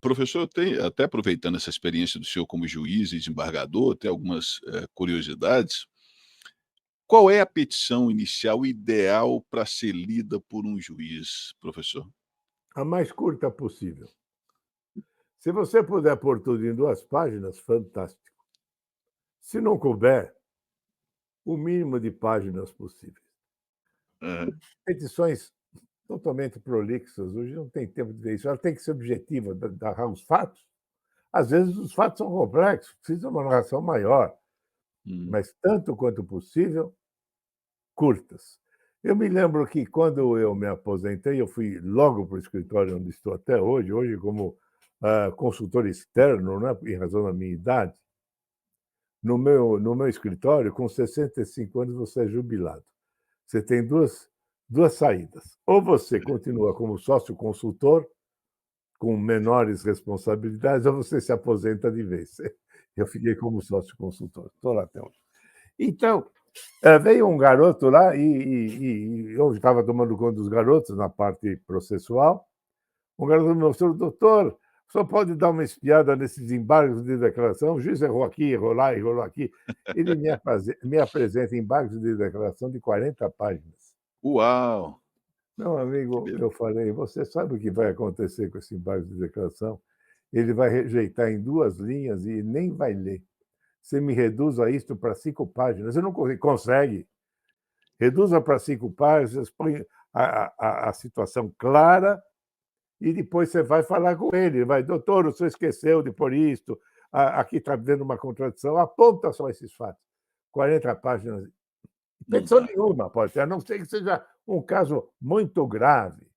Professor, eu tenho até aproveitando essa experiência do senhor como juiz e desembargador, tem algumas, curiosidades. Qual é a petição inicial ideal para ser lida por um juiz, professor? A mais curta possível. Se você puder pôr tudo em 2 páginas, fantástico. Se não couber, o mínimo de páginas possíveis. Aham. Petições totalmente prolixas, hoje não tem tempo de ver isso, ela tem que ser objetiva, narrar os fatos. Às vezes os fatos são complexos, precisa de uma narração maior, Hum. mas tanto quanto possível, curtas. Eu me lembro que quando eu me aposentei, eu fui logo para o escritório onde estou até hoje, hoje como, consultor externo, né, em razão da minha idade. No meu escritório, com 65 anos, você é jubilado. Você tem duas saídas. Ou você continua como sócio consultor, com menores responsabilidades, ou você se aposenta de vez. Eu fiquei como sócio consultor, estou lá até hoje. Então, veio um garoto lá e eu estava tomando conta dos garotos na parte processual. Um garoto me mostrou: doutor, o senhor pode dar uma espiada nesses embargos de declaração? O juiz errou aqui, errou lá, errou aqui. Ele me apresenta embargos de declaração de 40 páginas. Uau! Meu Que amigo, be eu falei: você sabe o que vai acontecer com esse embargo de declaração? Ele vai rejeitar em 2 linhas e nem vai ler. Você me reduza isto para 5 páginas. Eu não consegue. Reduza para 5 páginas, põe a situação clara e depois você vai falar com ele. Vai, doutor, o senhor esqueceu de pôr isto, aqui está havendo uma contradição, aponta só esses fatos. 40 páginas. não Petição dá. nenhuma pode ter, a não ser que seja um caso muito grave.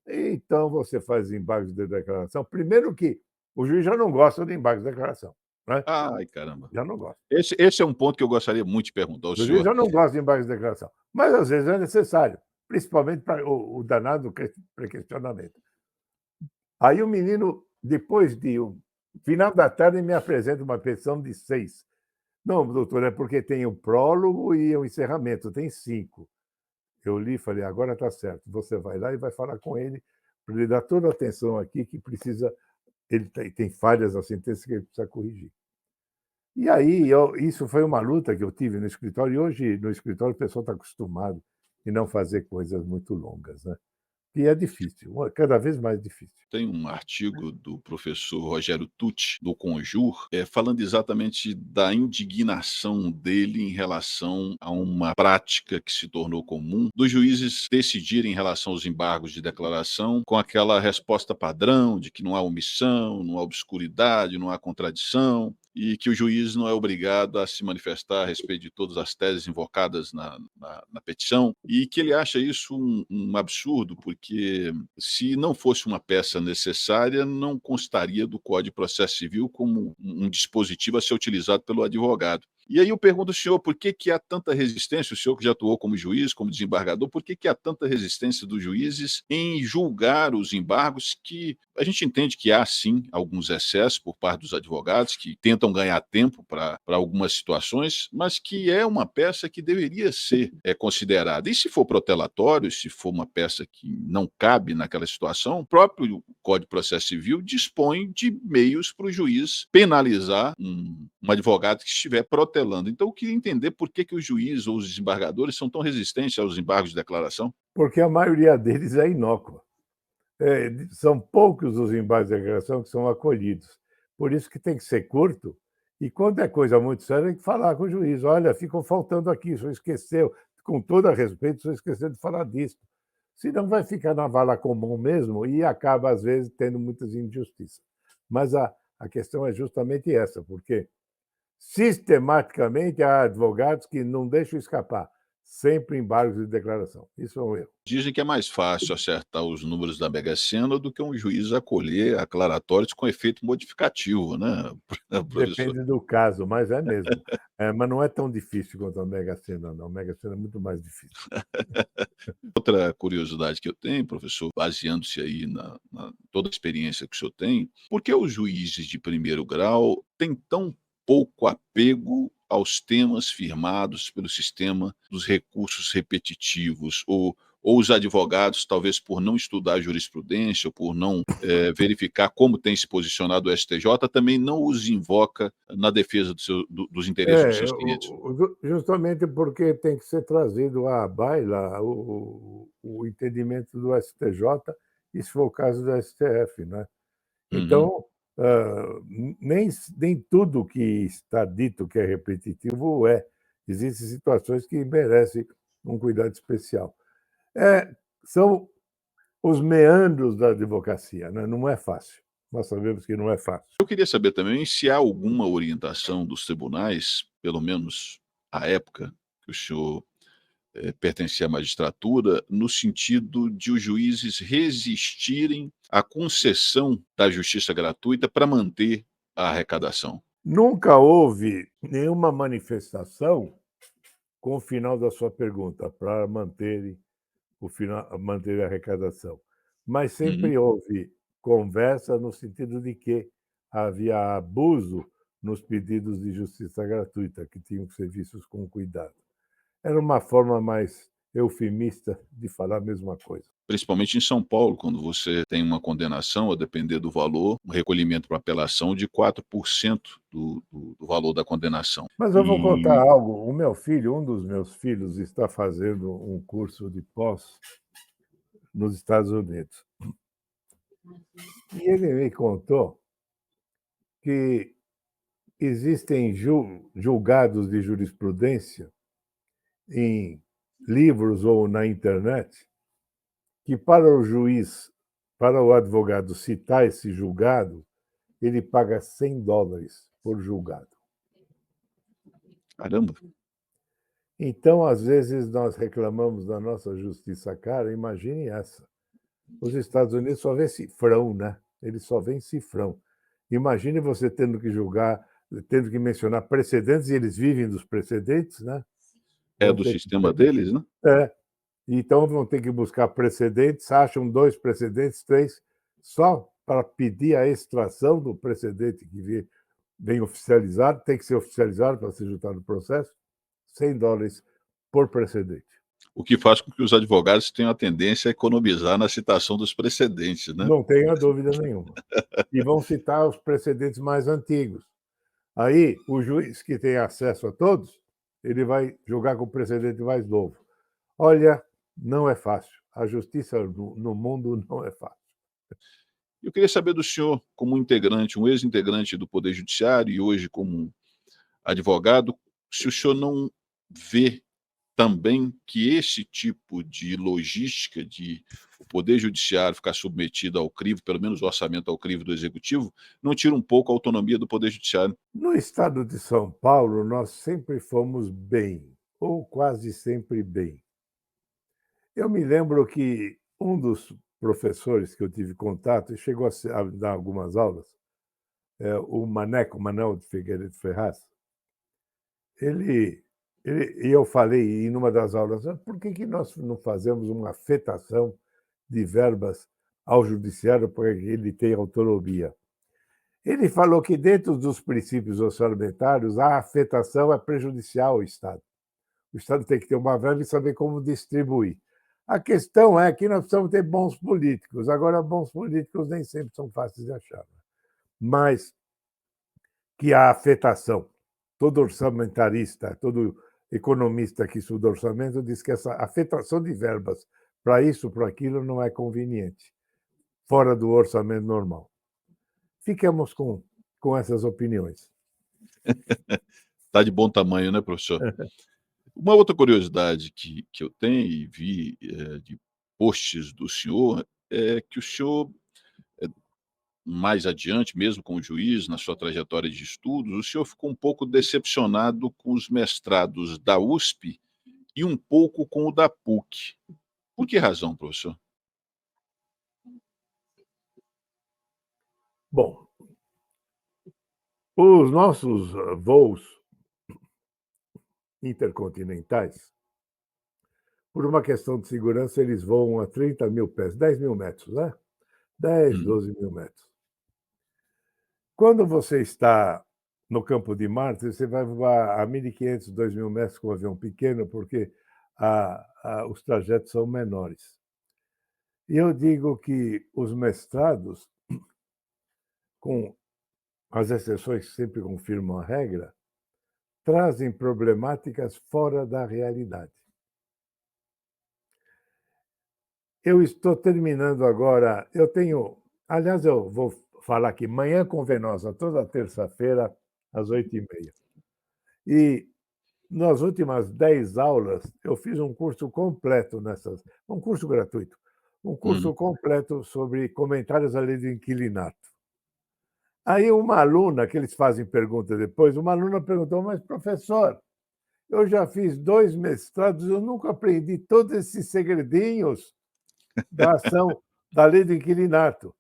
Então você faz embargos de declaração. Primeiro que o juiz já não gosta de embargos de declaração, né? Ai, caramba. Já não gosta. Esse é um ponto que eu gostaria muito de perguntar ao O juiz senhor. já não gosta de embargos de declaração, mas às vezes é necessário, principalmente para o danado pré-questionamento. Aí o menino, depois de final da tarde, me apresenta uma petição de 6. Não, doutor, é porque tem o prólogo e o encerramento, tem 5. Eu li e falei: agora está certo, você vai lá e vai falar com ele, para ele dar toda a atenção aqui que precisa, ele tem falhas na sentença que ele precisa corrigir. E aí, isso foi uma luta que eu tive no escritório, e hoje no escritório o pessoal está acostumado em não fazer coisas muito longas, né? E é difícil, cada vez mais difícil. Tem um artigo do professor Rogério Tucci, do Conjur, falando exatamente da indignação dele em relação a uma prática que se tornou comum, dos juízes decidirem em relação aos embargos de declaração com aquela resposta padrão de que não há omissão, não há obscuridade, não há contradição, e que o juiz não é obrigado a se manifestar a respeito de todas as teses invocadas na petição, e que ele acha isso um absurdo, porque se não fosse uma peça necessária, não constaria do Código de Processo Civil como um dispositivo a ser utilizado pelo advogado. E aí eu pergunto ao senhor, por que há tanta resistência, o senhor que já atuou como juiz, como desembargador, por que há tanta resistência dos juízes em julgar os embargos, que a gente entende que há sim alguns excessos por parte dos advogados que tentam ganhar tempo para algumas situações, mas que é uma peça que deveria ser considerada. E se for protelatório, se for uma peça que não cabe naquela situação, o próprio Código de Processo Civil dispõe de meios para o juiz penalizar um advogado que estiver protelando. Então, eu queria entender por que os juízes ou os desembargadores são tão resistentes aos embargos de declaração. Porque a maioria deles é inócua. São poucos os embargos de declaração que são acolhidos. Por isso que tem que ser curto, e quando é coisa muito séria, tem que falar com o juiz: olha, ficou faltando aqui, o senhor esqueceu, com todo a respeito, o senhor esqueceu de falar disso. Senão vai ficar na vala comum mesmo e acaba, às vezes, tendo muitas injustiças. Mas a questão é justamente essa, porque sistematicamente há advogados que não deixam escapar sempre embargos de declaração. Isso é um erro. Dizem que é mais fácil acertar os números da Mega Sena do que um juiz acolher aclaratórios com efeito modificativo, né, professor? Depende do caso, mas é mesmo. Mas não é tão difícil quanto a Mega Sena, não. A Mega Sena é muito mais difícil. Outra curiosidade que eu tenho, professor, baseando-se aí na toda a experiência que o senhor tem, por que os juízes de primeiro grau têm tão pouco apego aos temas firmados pelo sistema dos recursos repetitivos, ou os advogados, talvez por não estudar jurisprudência, ou por não verificar como tem se posicionado o STJ, também não os invoca na defesa dos interesses dos seus clientes? Justamente porque tem que ser trazido à baila o entendimento do STJ, e se for o caso do STF, né? Uhum. Então, nem tudo que está dito que é repetitivo é. Existem situações que merecem um cuidado especial. São os meandros da advocacia, né? Não é fácil. Nós sabemos que não é fácil. Eu queria saber também se há alguma orientação dos tribunais, pelo menos à época que o senhor pertencia à magistratura, no sentido de os juízes resistirem à concessão da justiça gratuita para manter a arrecadação. Nunca houve nenhuma manifestação com o final da sua pergunta, para manter a arrecadação. Mas Uhum. sempre houve conversa no sentido de que havia abuso nos pedidos de justiça gratuita, que tinham que ser vistos com cuidado. Era uma forma mais eufemista de falar a mesma coisa. Principalmente em São Paulo, quando você tem uma condenação, a depender do valor, um recolhimento para apelação de 4% do valor da condenação. Mas eu vou contar algo. Um dos meus filhos, está fazendo um curso de pós nos Estados Unidos. E ele me contou que existem julgados de jurisprudência em livros ou na internet, que para o juiz, para o advogado citar esse julgado, ele paga $100 por julgado. Caramba! Então, às vezes, nós reclamamos da nossa justiça cara, imagine essa. Os Estados Unidos só vê cifrão, né? Eles só veem cifrão. Imagine você tendo que julgar, tendo que mencionar precedentes, e eles vivem dos precedentes, né? É Vão do ter que... sistema deles, né? Então vão ter que buscar precedentes, acham 2 precedentes, 3, só para pedir a extração do precedente que vem oficializado, tem que ser oficializado para ser julgado no processo, $100 por precedente. O que faz com que os advogados tenham a tendência a economizar na citação dos precedentes, né? Não tenha dúvida nenhuma. E vão citar os precedentes mais antigos. Aí, o juiz que tem acesso a todos, ele vai julgar com o precedente mais novo. Olha, não é fácil. A justiça no mundo não é fácil. Eu queria saber do senhor, como integrante, um ex-integrante do Poder Judiciário e hoje como advogado, se o senhor não vê também que esse tipo de logística de o Poder Judiciário ficar submetido ao crivo, pelo menos o orçamento ao crivo do Executivo, não tira um pouco a autonomia do Poder Judiciário. No estado de São Paulo, nós sempre fomos bem, ou quase sempre bem. Eu me lembro que um dos professores que eu tive contato, e chegou a dar algumas aulas, o Manuel de Figueiredo Ferraz, ele, e eu falei em uma das aulas, por que nós não fazemos uma afetação de verbas ao judiciário para que ele tenha autonomia? Ele falou que, dentro dos princípios orçamentários, a afetação é prejudicial ao Estado. O Estado tem que ter uma verba e saber como distribuir. A questão é que nós precisamos ter bons políticos. Agora, bons políticos nem sempre são fáceis de achar. Mas que a afetação, todo orçamentarista, todo economista que estuda orçamento diz que essa afetação de verbas para isso, para aquilo, não é conveniente, fora do orçamento normal. Fiquemos com essas opiniões. Está de bom tamanho, né, professor? Uma outra curiosidade que eu tenho e vi de posts do senhor é que o senhor, mais adiante, mesmo como juiz, na sua trajetória de estudos, o senhor ficou um pouco decepcionado com os mestrados da USP e um pouco com o da PUC. Por que razão, professor? Bom, os nossos voos intercontinentais, por uma questão de segurança, eles voam a 30 mil pés, 10 mil metros, né? 10, Uhum. 12 mil metros. Quando você está no campo de Marte, você vai voar a 1.500, 2.000 metros com um avião pequeno, porque os trajetos são menores. E eu digo que os mestrados, com as exceções que sempre confirmam a regra, trazem problemáticas fora da realidade. Eu estou terminando agora, aliás, eu vou falar aqui, Manhã com Venosa, toda terça-feira, às 8h30. E nas últimas 10 aulas, eu fiz um curso completo um curso gratuito, um curso completo sobre comentários à lei do inquilinato. Aí uma aluna, que eles fazem pergunta depois, uma aluna perguntou, mas professor, eu já fiz 2 mestrados, eu nunca aprendi todos esses segredinhos da ação da lei do inquilinato.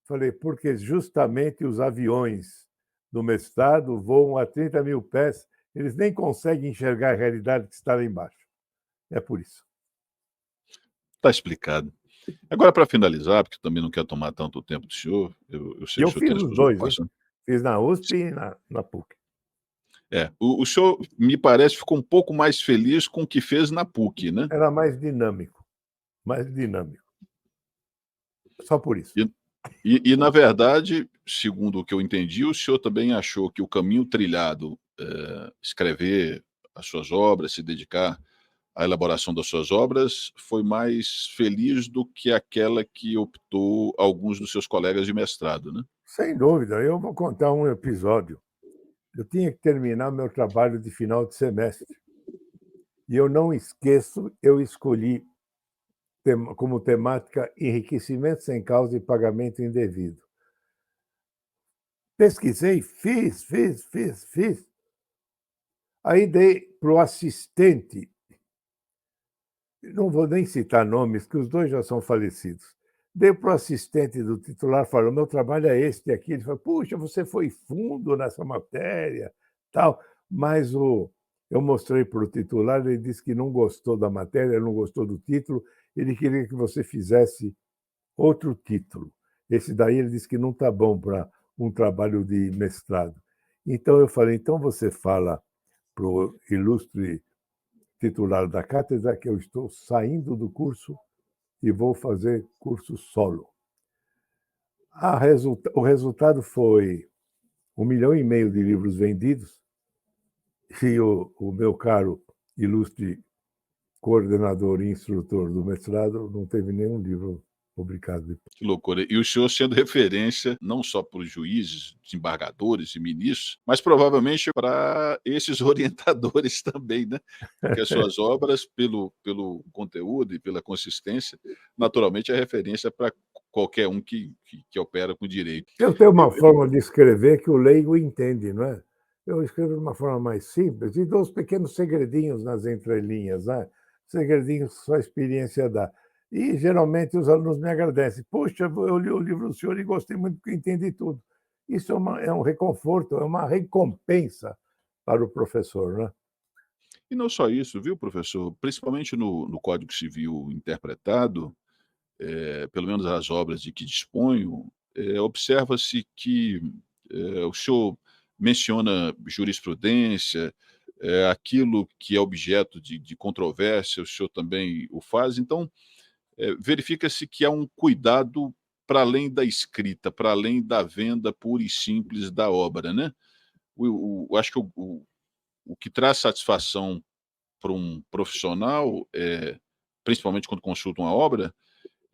Falei, porque justamente os aviões do mestrado voam a 30.000 pés, eles nem conseguem enxergar a realidade que está lá embaixo. É por isso. Está explicado. Agora, para finalizar, porque também não quero tomar tanto tempo do senhor, eu E sei que eu o senhor fiz tem as os suas dois, hein? ocupações. Fiz na USP e na PUC. O senhor, me parece, ficou um pouco mais feliz com o que fez na PUC, né? Era mais dinâmico, mais dinâmico. Só por isso. Na verdade, segundo o que eu entendi, o senhor também achou que o caminho trilhado, escrever as suas obras, se dedicar à elaboração das suas obras, foi mais feliz do que aquela que optou alguns dos seus colegas de mestrado, né? Sem dúvida, eu vou contar um episódio. Eu tinha que terminar meu trabalho de final de semestre. E eu não esqueço, eu escolhi como temática enriquecimento sem causa e pagamento indevido. Pesquisei, fiz. Aí dei para o assistente, não vou nem citar nomes, que os dois já são falecidos. Dei para o assistente do titular, falou, meu trabalho é este aqui. Ele falou, puxa, você foi fundo nessa matéria, tal. Mas eu mostrei para o titular, ele disse que não gostou da matéria, não gostou do título, ele queria que você fizesse outro título. Esse daí ele disse que não está bom para um trabalho de mestrado. Então eu falei, então você fala para o ilustre titular da cátedra que eu estou saindo do curso e vou fazer curso solo. O resultado foi 1,5 milhão de livros vendidos e o meu caro ilustre coordenador e instrutor do mestrado não teve nenhum livro publicado. Que loucura. E o senhor sendo referência não só para os juízes, desembargadores e ministros, mas provavelmente para esses orientadores também, né? Porque as suas obras, pelo conteúdo e pela consistência, naturalmente é referência para qualquer um que opera com direito. Eu tenho uma Eu forma de escrever que o leigo entende, não é? Eu escrevo de uma forma mais simples e dou os pequenos segredinhos nas entrelinhas, né? Segredinhos que só a experiência dá. E geralmente os alunos me agradecem. Poxa, eu li o livro do senhor e gostei muito porque entendi tudo. Isso é um reconforto, é uma recompensa para o professor, né? E não só isso, viu, professor? Principalmente no Código Civil interpretado, pelo menos as obras de que disponho, observa-se que o senhor menciona jurisprudência, aquilo que é objeto de controvérsia, o senhor também o faz. Então, verifica-se que há um cuidado para além da escrita, para além da venda pura e simples da obra, né? Acho que o que traz satisfação para um profissional, principalmente quando consulta uma obra,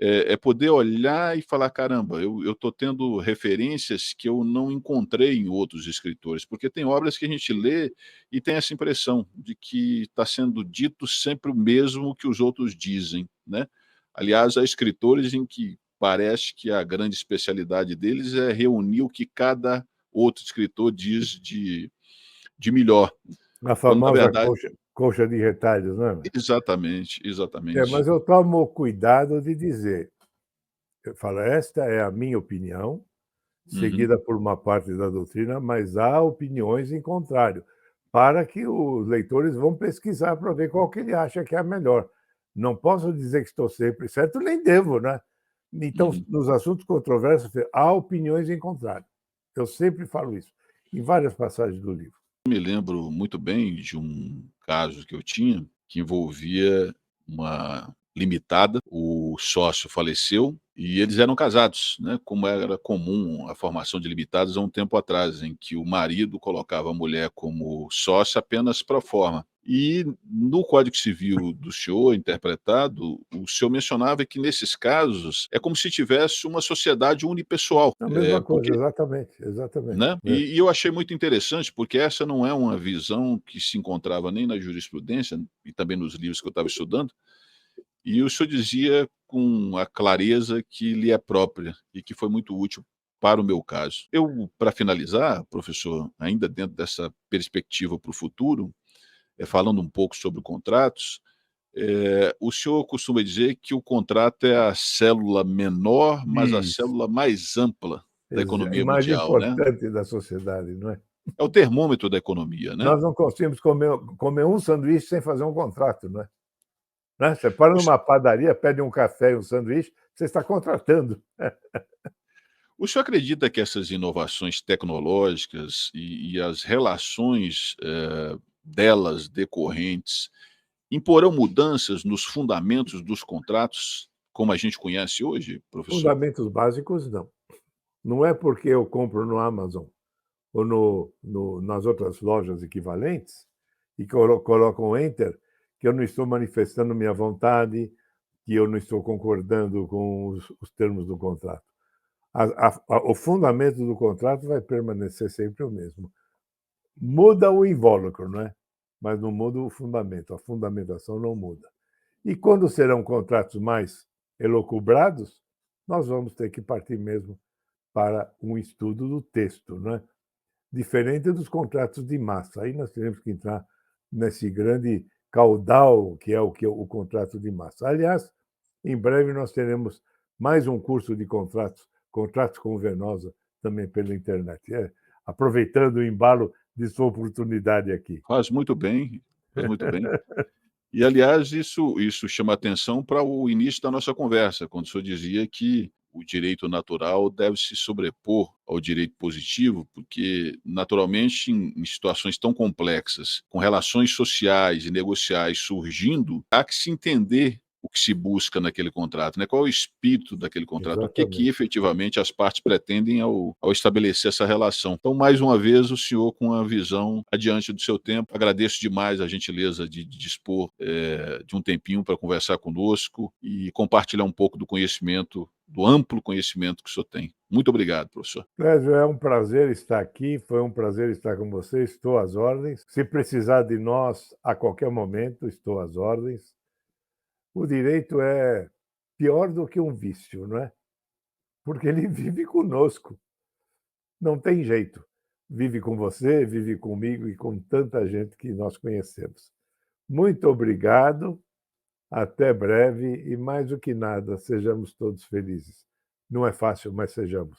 é poder olhar e falar: "Caramba, eu estou tendo referências que eu não encontrei em outros escritores", porque tem obras que a gente lê e tem essa impressão de que está sendo dito sempre o mesmo que os outros dizem, né. Aliás, há escritores em que parece que a grande especialidade deles é reunir o que cada outro escritor diz de melhor, A quando na famosa verdade coxa de retalhos, né? exatamente, exatamente. Mas eu tomo cuidado de dizer, eu falo, esta é a minha opinião, Uhum. seguida por uma parte da doutrina, mas há opiniões em contrário, para que os leitores vão pesquisar para ver qual que ele acha que é a melhor. Não posso dizer que estou sempre certo, nem devo, né? Então, Uhum. nos assuntos controversos, há opiniões em contrário. Eu sempre falo isso. em várias passagens do livro. Me lembro muito bem de um caso que eu tinha, que envolvia uma limitada, o sócio faleceu e eles eram casados, né, como era comum a formação de limitadas há um tempo atrás, em que o marido colocava a mulher como sócia apenas pro forma. E no Código Civil do senhor interpretado, o senhor mencionava que nesses casos é como se tivesse uma sociedade unipessoal, É a mesma coisa, porque exatamente, exatamente. né? E eu achei muito interessante, porque essa não é uma visão que se encontrava nem na jurisprudência e também nos livros que eu estava estudando, e o senhor dizia com a clareza que lhe é própria e que foi muito útil para o meu caso. Eu, para finalizar, professor, ainda dentro dessa perspectiva para o futuro, falando um pouco sobre contratos, o senhor costuma dizer que o contrato é a célula menor, mas a Isso, célula mais ampla da e economia mais mundial, né? importante da sociedade, não é? É o termômetro da economia, né. Nós não conseguimos comer um sanduíche sem fazer um contrato, não é? Né? Você para O se numa padaria, pede um café e um sanduíche, você está contratando. o senhor acredita que essas inovações tecnológicas e as relações, delas decorrentes, imporão mudanças nos fundamentos dos contratos, como a gente conhece hoje, professor? Fundamentos básicos, não. Não é porque eu compro no Amazon ou nas outras lojas equivalentes e coloco um enter, que eu não estou manifestando minha vontade, que eu não estou concordando com os termos do contrato. O fundamento do contrato vai permanecer sempre o mesmo. Muda o invólucro, não é? Mas não muda o fundamento, a fundamentação não muda. E quando serão contratos mais elucubrados, nós vamos ter que partir mesmo para um estudo do texto, não é? Diferente dos contratos de massa. Aí nós teremos que entrar nesse grande caudal que é o contrato de massa. Aliás, em breve nós teremos mais um curso de contratos com Venosa, também pela internet. Aproveitando o embalo de sua oportunidade aqui. Faz muito bem, faz muito bem. E aliás, isso chama atenção para o início da nossa conversa, quando o senhor dizia que o direito natural deve se sobrepor ao direito positivo, porque naturalmente em situações tão complexas, com relações sociais e negociais surgindo, há que se entender o que se busca naquele contrato, né, qual é o espírito daquele contrato, o que que Exatamente. efetivamente as partes pretendem ao estabelecer essa relação. Então, mais uma vez, o senhor com a visão adiante do seu tempo, agradeço demais a gentileza de dispor, de um tempinho para conversar conosco e compartilhar um pouco do conhecimento, do amplo conhecimento que o senhor tem. Muito obrigado, professor. Clésio, é um prazer estar aqui, foi um prazer estar com você, estou às ordens. Se precisar de nós a qualquer momento, estou às ordens. O direito é pior do que um vício, não é? Porque ele vive conosco, não tem jeito. Vive com você, vive comigo e com tanta gente que nós conhecemos. Muito obrigado, até breve e, mais do que nada, sejamos todos felizes. Não é fácil, mas sejamos.